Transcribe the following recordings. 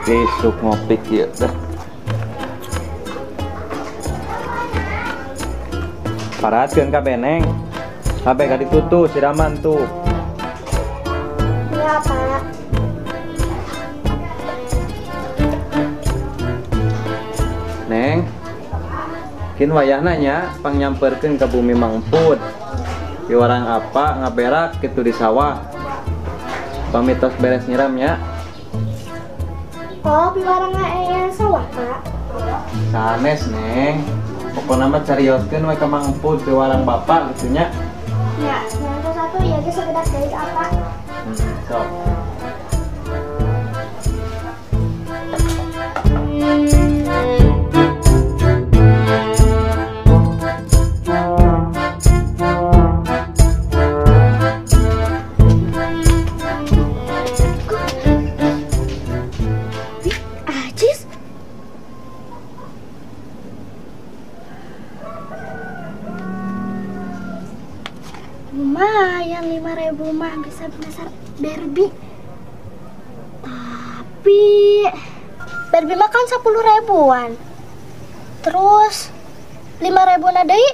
Besok ngopi ya dah. Paraskeun ka beneng. Sampai ka ditutu siraman tuh. Iya, Pak. Neng. Kin wayahna nya pangnyamperkeun ka bumi Mangpud. Di warang apa ngaberak kitu di sawah. Pamitos beres nyiramnya. Oh, piwarang sawah, Pak. Sanes, Neng. Pokoknya mah carioskeun we ka Mangpud di warang bapak gitu nya. Ya, yang satu ya ge sekedar dari apa? Sok. Lumayan 5.000 mah bisa besar Barbie. Tapi Barbie mah kan 10.000-an. Terus 5.000 na deui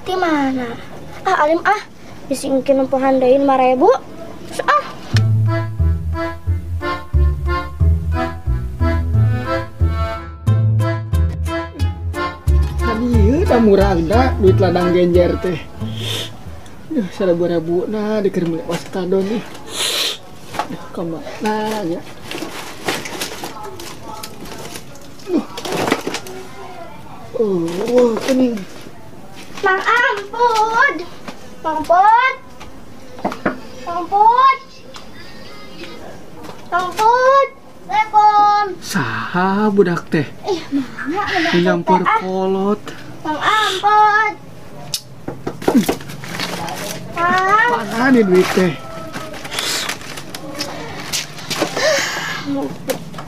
di mana? Ah, alim ah. Disingkin nempohan deui 5.000. Ah. Ieu da murah da duit ladang genjer teh. 1.000 nah dikirim oleh wastadon nih. Kemana ya? Oh, ini. Mang Ampun. Ampun. Ampun. Ampun. Assalamualaikum. Saha budak teh? Mana ada Nyampur kolot. Mang Ampun. Mana nih duit teh?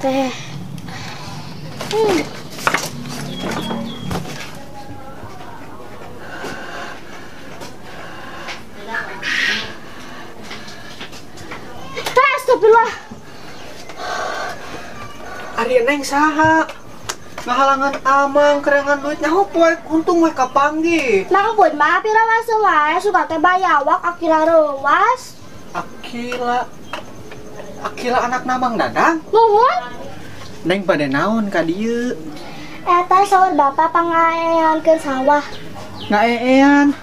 Teh. Astagfirullah. Ari neng saha? Ngahalangan amang kerengan duitnya poek untung we kapanggih. Mang Ampun mah pira wae wae suka teh bayawak akila reuwas. Akila anak namang Dadang. Nuhun. Neng pada naon ka dieu? Eta saur bapak pangaeankeun sawah. Ngaean.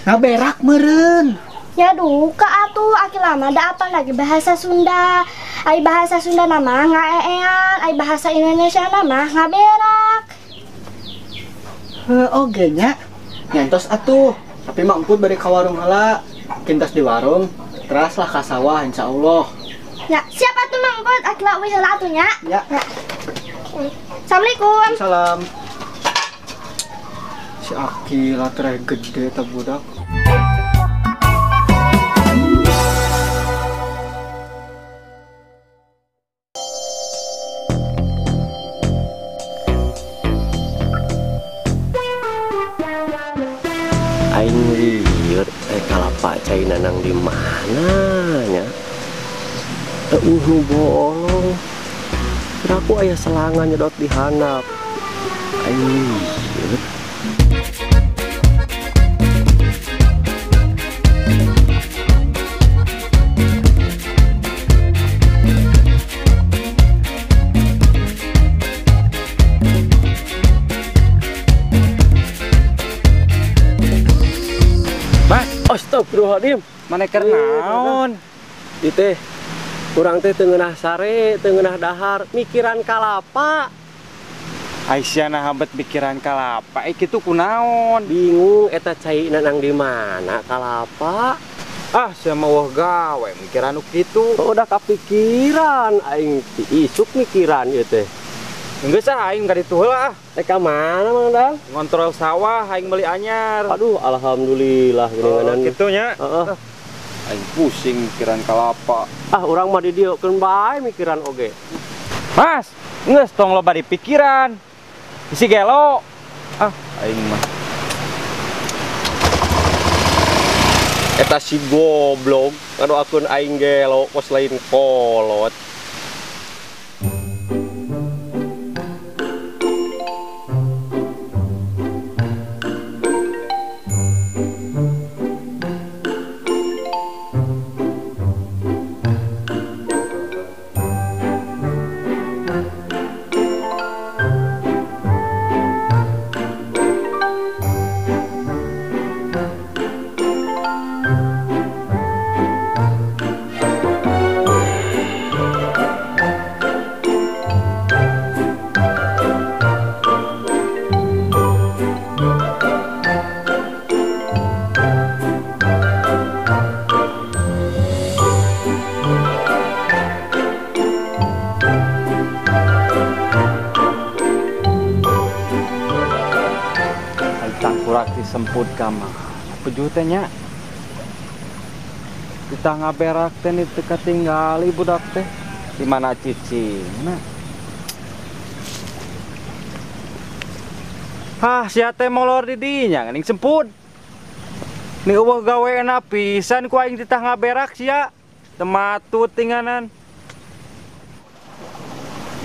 Ngaberak meureun. Ya duka atuh akila mah da apa lagi bahasa Sunda. Ai bahasa Sunda nama ngaean, ai bahasa Indonesia nama ngaberak. Oge nya. Nyantos atuh. Tapi mah emput bari ka warung heula. Kintos di warung, teraslah ka sawah insyaallah. Ya, siapa tuh Mang Ampun? Akila we heula atuh nya. Ya. Assalamualaikum. Salam. Si Akila teh gede ta budak. Aing lieur kalapa cai nanang di mana nya? Nu bolong. Kira aku aya selangan nyedot di handap. Aing lieur. Astagfirullahaladzim. Mana keur naon? Di teh kurang teh tengenah sare, tengenah dahar, mikiran kalapa. Aisyah nah habet pikiran kalapa. Kitu kunaon? Bingung eta cai nanang di mana kalapa. Ah, sia mah gawe mikiran nu kitu. Udah kepikiran aing isuk mikiran ieu teh. Geus aing ka ditu heula. Teh ka mana Mang Dang? Ngontrol sawah aing beli anyar. Aduh, alhamdulillah geuninganan. Kitu nya. Heeh. Aing pusing mikiran kalapa. Ah, urang mah di dieu keun bae mikiran oge. Mas, geus tong loba dipikiran. Isi gelo. Ah, aing mah. Eta si goblok, anu akun aing gelo kos lain kolot. Semput kamar pejuh teh nya kita ngaberak teh itu ketinggali budak teh di mana cicingna. Sia teh molor di dinya geuning semput ni eueuh gaweana pisan ku aing ditah ngaberak sia teu matut tinganan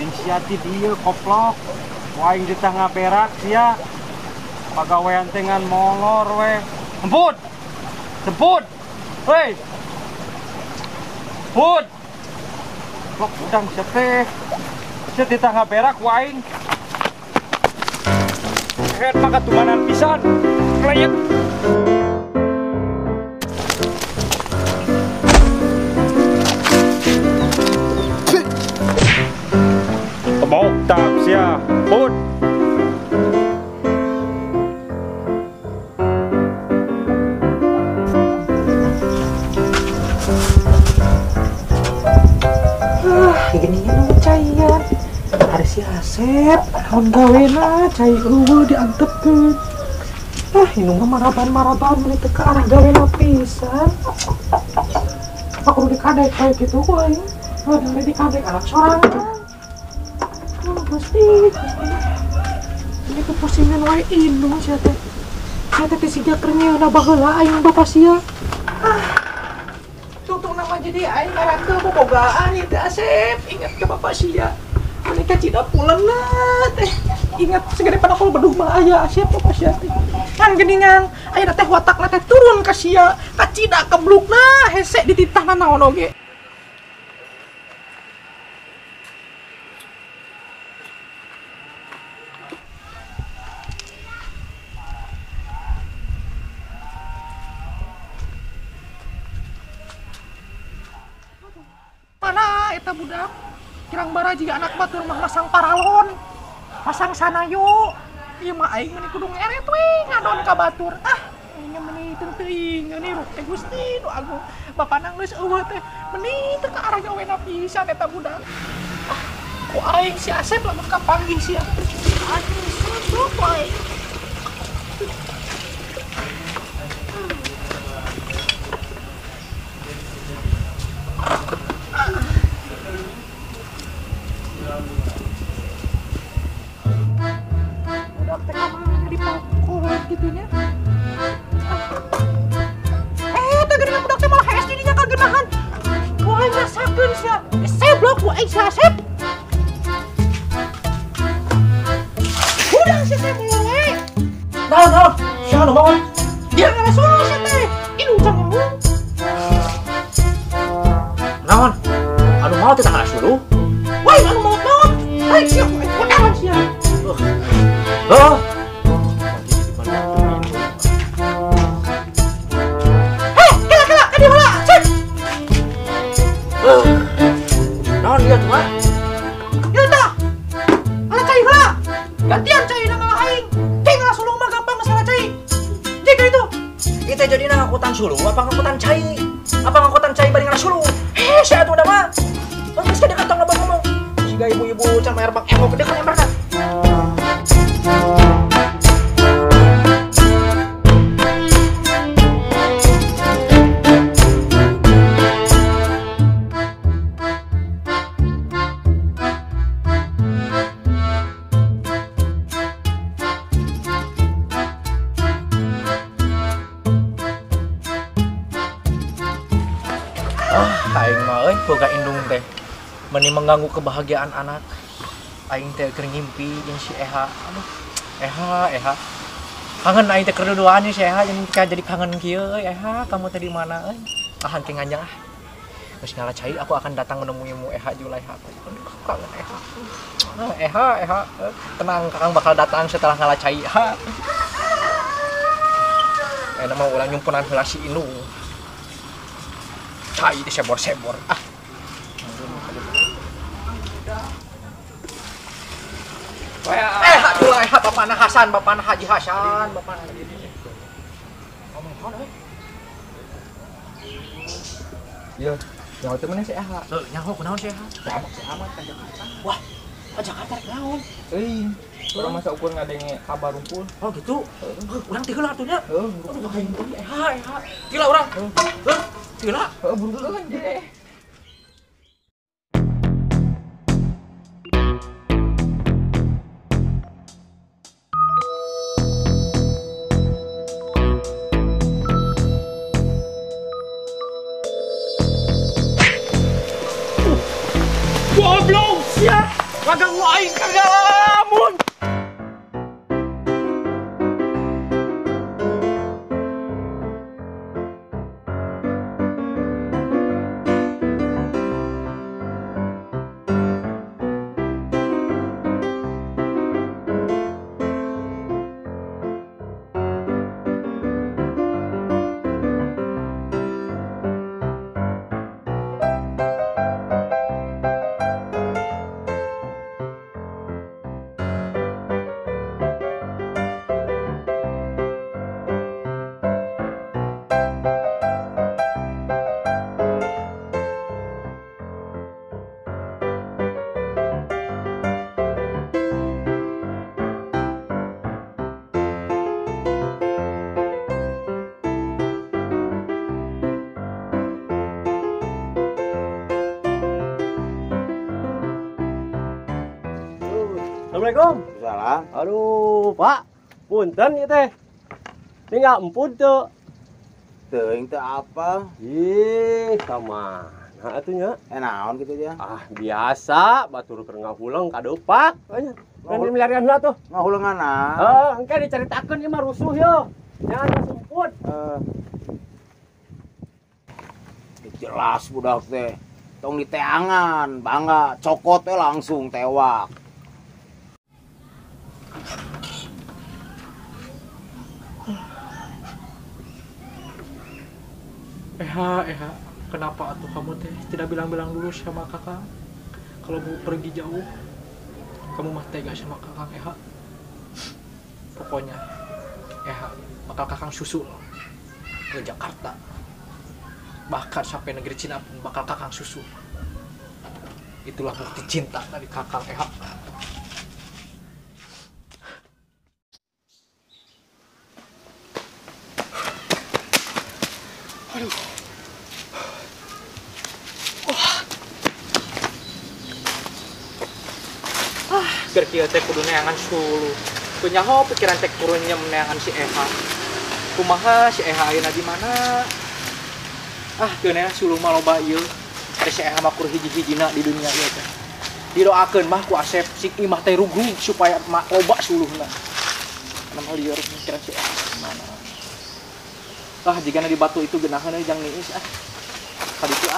ning sia ti dieu koplok ku aing ditah ngaberak sia pagawean tengan molor we. Semput. Semput. Hei. Put. Kok udang sia teh. Sia ditah ngaberak ku aing. Head maka tumanan pisan. Kleyek. Tebok tak sia. Put. Gini nu caian ada si Asep naon gawena cai eueuh diantepkeun. Indung mah maraban meuli teu ka arah gawena pisan. Apa kudu dikadek kayak gitu ku aing? Dari dikadek anak sorangan. Gusti. Ini kepusingan wae indung sia teh. Sia teh siga keur nyieuna baheula aing bapak sia. Jadi aing ngarankeun bobogaan ieu teh Asep, ingat ke bapak sia. Menika cida pulena teh. Ingat segede pada kul beduh mah aya Asep bapak sia teh. Kan geuningan ayeuna teh watakna teh turun ka sia, ka cida keblukna hese dititahna naon oge. Mana eta budak? Kirang bara jiga anak batur mah masang paralon. Pasang sanayo. Ieu mah aing meni kudu ngeret we ngadon ka batur. Aing meni teu teuing ni ruk teh Gusti nu agung. Bapak nang geus eueuh teh meni teu ka arah gawena pisan eta budak. Ku aing si Asep lamun kapanggih sia. Aing susuk wae. Budak teh kamana di pokok gitunya. Teh geuningan budak teh malah hees didinya kagenahan. Ku aing rasakeun sia. Seblok ku aing si Asep. Budak sia teh mulai. Naon, sia nu bangun. Dia ngaraso sia teh. Ini ucang ngomong. Naon? Anu mau teh tanggal dulu. Woi, anu mau naon? Hai, sia ku aing kodaran sia. Kita jadi ngangkutan sulu, apa ngangkutan cai? Apa ngangkutan cai bari sulu? Saya tuh udah mah. Terus kada kata ngomong. Siga ibu-ibu can mayar bak emok gede kan emberna. Aing mah boga indung teh meni mengganggu kebahagiaan anak. Aing teh keur ngimpi jeung si Eha. Aduh, Eha. Kangen aing teh kerduaan si Eha jeung jadi kangen kieu euy Eha, kamu teh di mana euy? Ahan teh nganjang ah. Geus ngalacai aku akan datang menemuimu Eha Julaiha. Aduh, kangen Eha. Eha, tenang Kakang bakal datang setelah ngalacai. Enak mau ulang nyumpunan heula si Indung. Cai disebor-sebor ah. Aduh, bapakna Hasan, bapakna Haji Hasan, bapakna ngomong Iya, nyaho teh mana si Eha? Tuh, nyaho kunaon si Eha? Si Amat ka Jakarta. Wah, ke Jakarta naon? Euy, urang masa ukur ngadenge kabar rumpul. Oh gitu. Urang teh heula atunya. Heuh, Aduh, aing teh Eha. Gila urang. Heuh, gila. buru-buruan jadi. Goblok sia. Gagang lu aing kagak lamun. Assalamualaikum. Salam. Aduh, Pak. Punten ieu teh. Tinggal empun teu. Teuing teh apa? Ih, kamana atunya? Naon gitu dia? Ah, biasa batur keur ngahuleung ka deupak. Kan di milarian heula tuh. Ngahuleunganna. Engke dicaritakeun ieu mah rusuh yo. Jangan semput. Jelas budak teh. Tong diteangan, bangga, cokot teh langsung tewak. Eha, kenapa atuh kamu teh tidak bilang-bilang dulu sama kakak kalau mau pergi jauh? Kamu mah tega sama kakak Eha. Pokoknya Eha bakal kakang susul ke Jakarta. Bahkan sampai negeri Cina pun bakal kakang susul. Itulah bukti cinta dari kakang Eha. Aduh. Keur kieu teh kudu neangan sulu. Kunyaho pikiran teh kurunnya neangan si Eha. Kumaha si Eha ayeuna di mana? Teu neangan sulu mah loba ieu. Ari si Eha mah kur hiji-hijina di dunia ieu teh. Didoakeun mah ku Asep si imah teh rugrug supaya mak loba suluhna. Kana mah lieur pikiran si Eha di mana. Jigana di batu itu geunaheun jang niis Kaditu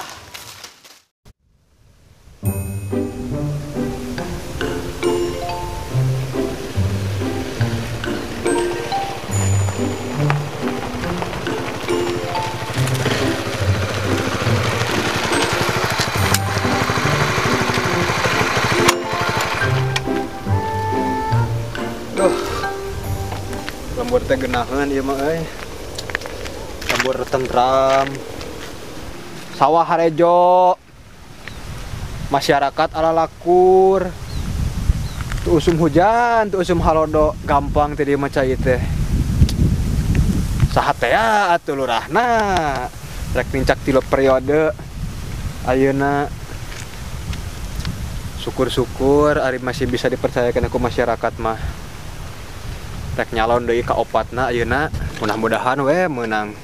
Lembur teh geunaheun ieu mah euy. kabur tentram. Sawah harejo. Masyarakat ala lakur. Tu usum hujan, tu usum halodo, gampang tadi macai teh. Saha teh atuh lurahna. Rek nincak 3 periode. Ayeuna syukur-syukur ari masih bisa dipercayakan aku masyarakat mah. Rek nyalon deui ka opatna ayeuna, mudah-mudahan we menang.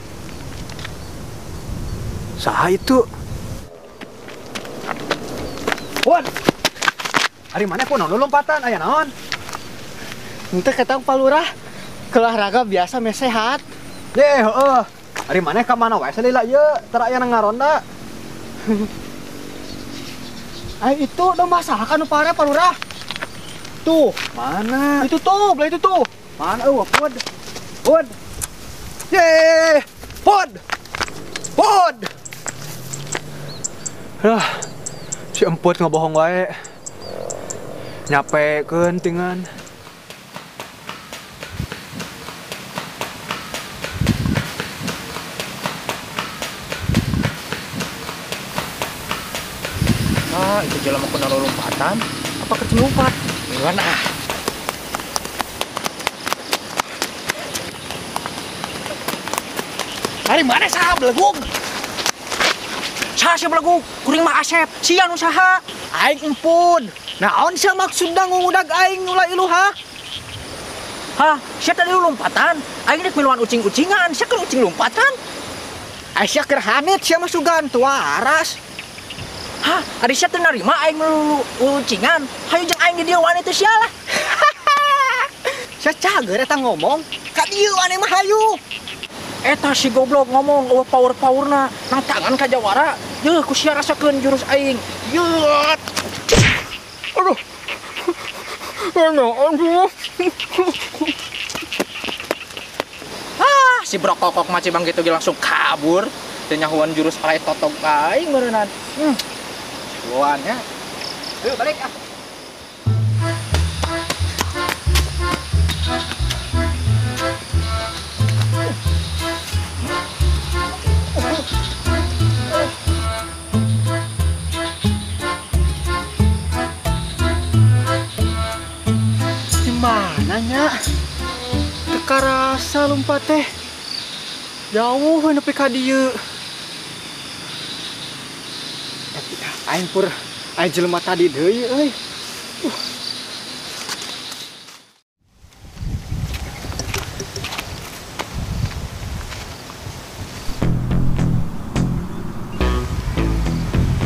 Saha itu? Wan. Ari mana pun lompatan aya naon? Henteu ketang Pak Lurah. Olahraga biasa meh sehat. Ye, heueuh. Ari mana ka mana wae salila ieu? Tara aya ngaronda. Ay itu udah masalah kan upara Pak Lurah. Tuh, Mana? itu tuh, belah itu tuh. Mana Pod? Pod. Ye! Pod. Pod. Si emput ngabohong wae. Nyapekeun tingan. Itu jalan mau kena lompatan. Apa kecil lompat? Gimana? Hari mana sah belagung? Sah sih belagung, kuring mah Asep, sian usaha. Aing empun. Naon sih maksudna ngudag aing ulah iluha? Hah, siapa tadi lompatan? Aing dek miluan ucing-ucingan, siapa kan ucing lompatan? Aisyah kerhanit siapa sugan tua aras. Hah, ada siapa nerima aing melulu ucingan? Hayu jeung aing di dieu wanita sialah. Sia cager eta ngomong, ka dieu ane mah hayu. Eta si goblok ngomong power-powerna nang tangan ka jawara. Yeuh ku sia rasakeun jurus aing. Yeut. Aduh. Si brokokok macam bang gitu langsung kabur. Teu nyahuan jurus alay totog aing meureunana. Buannya. Yuk balik ah. Gimana nya? Teka rasa lompat teh. Jauh nepi ka dieu. Aing pur aing jelema tadi deui euy.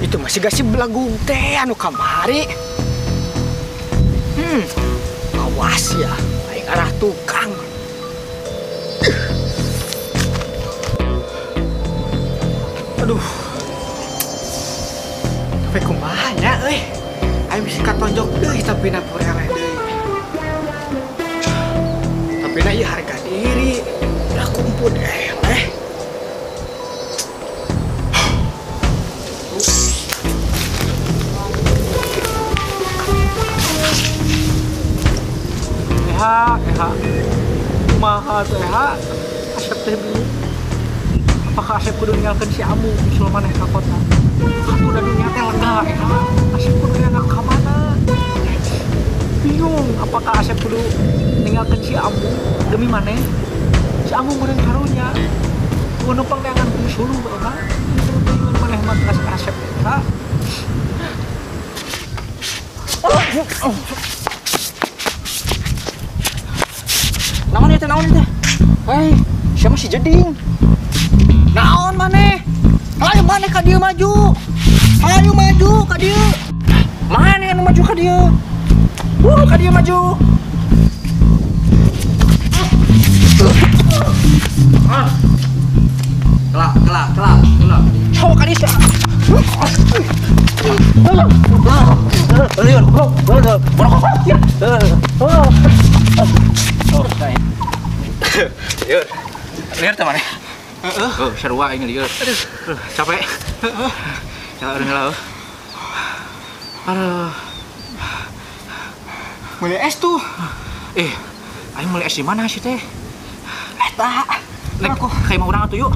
Itu masih gasih belagung teh anu kamari. Awas ya, aing arah tukang. Aduh. Tapi kumaha nya euy. Aing bisa katonjok deui tapi na poreleh deui. Tapi na ieu harga diri. Udah kumpul eleh. Eha. Kumaha tuh Eha? Asep teh dulu. Apakah Asep kudu ninggalkeun si Amu usul maneh ka kota? Atuh da dunia teh lega Eha. Asep kudu ninggalkeun ka mana? Bingung, apakah Asep kudu ninggalkeun si Amu demi maneh? Si Amu meureun karunya. Kudu numpang neangan suluh Eha. Bingung maneh mah kasih Asep Eha. Naon itu? Hei, siapa si Jeding? Naon maneh? Ayo maneh ka dieu maju. Ayo maju ka dieu. Maneh anu maju ka dieu? Ka dieu maju. Kelak. Coba ka dieu. Lihat teman ya. Sarua ini lihat. Aduh, capek. Nyala. Aduh. Mulai es tuh. Ayo mulai es di mana sih teh? Eta. Lek kayak mau urang atuh yuk.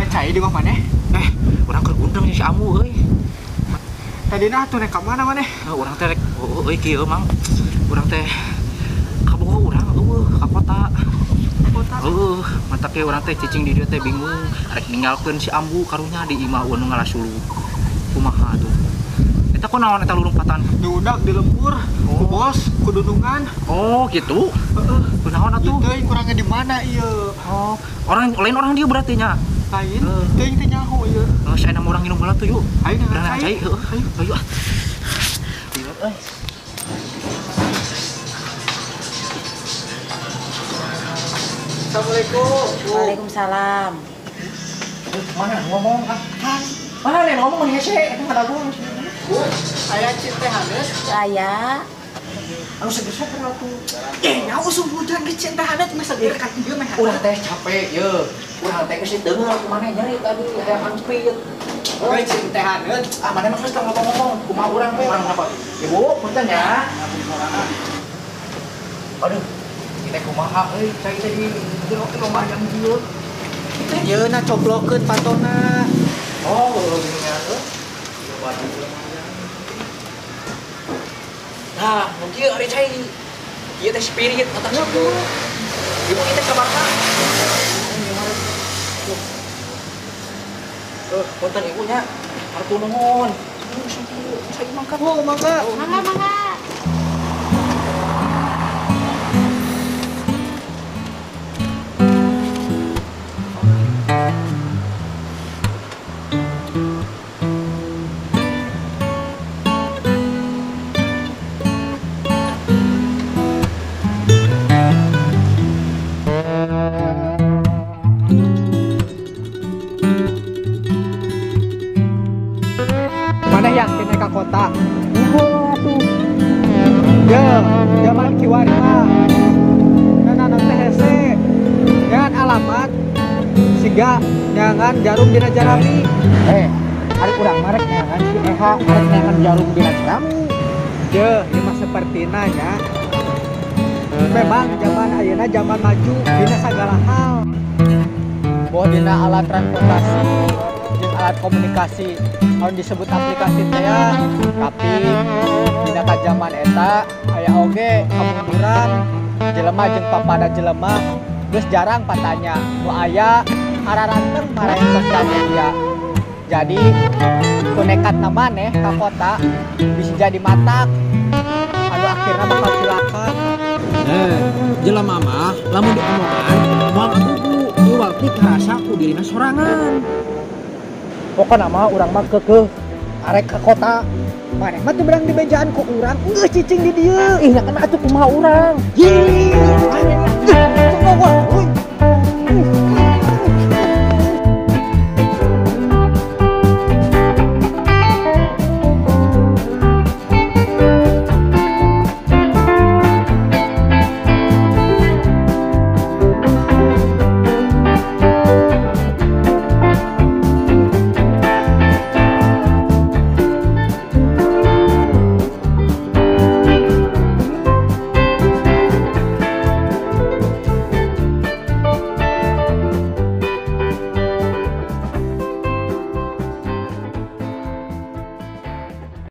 Cai di mana? Urang keur undang si Amu euy. Tadi nah tuh ka mana maneh? Urang teh rek euy kieu Mang. Urang teh kabogoh urang ka kota. Mantap ke urang teh cicing di dieu teh bingung. Rek ninggalkeun si Ambu karunya di imah nu ngalasulu. Kumaha tuh? Eta kunaon eta lulumpatan? Diudak di lembur, ku bos, ku dudungan. Oh, gitu. Kunaon atuh? Teuing kurangnya di mana ieu? Oh, orang lain orang dia berarti nya. Lain, teuing teh nyaho ieu. Saya nama orang minum heula tuh yuk. Ayo Urang cai, heuh. Ayo. Assalamualaikum. Waalaikumsalam. Mana ngomong mana nih ngomong nih hese eta ngadagung. Aya cinta hanes. Saya Anu seger-seger atuh. Nyaho sumbujan ge cinta hanes mah seger kan ieu mah. Urang teh capek ye. Urang teh geus deungel kumaha nyari tadi aya hampir. Euy cinta hanes. Mana mah geus ngomong-ngomong kumaha urang we urang apa? Ibu, punten ya. Aduh. Kita kumaha euy cai teh di jero teh loba yang dieu. Teh yeuna coblokeun patona. Oh, gini nya tuh. Nah, mungkin ari cai. Ieu teh spirit katanya tuh. Ibu kita kabarna. Punten ibunya. Hatur nuhun. Cai mangga. Oh, mangga. Mangga. Mana yakin ka kota? Ya, zaman kiwari mah. Nana teh hese. Jangan alamat. Siga jangan jarum dina jarami. Hari urang marek nyangan si Eha, marek nyangan jarum dina cerami. Ya, ini mah seperti nanya. Memang zaman ayeuna zaman maju dina sagala hal. Boh dina alat transportasi jeung alat komunikasi kalau disebut aplikasi teh ya, tapi dina ka zaman eta aya oge kamunduran jelema jeung papada jelema geus jarang patanya nu aya hararanteun marahin sosial media. Jadi ku nekatna maneh ka kota bisa jadi matak anu akhirna bakal cilaka. Jelema mah lamun diomongan moal abubu, iwal ti karasa ku dirina sorangan. Pokokna mah urang mah keukeuh arek ka kota. Maneh mah teu berang dibejaan ku urang, geus cicing di dieu. Ih, nya kana atuh kumaha urang. Ih,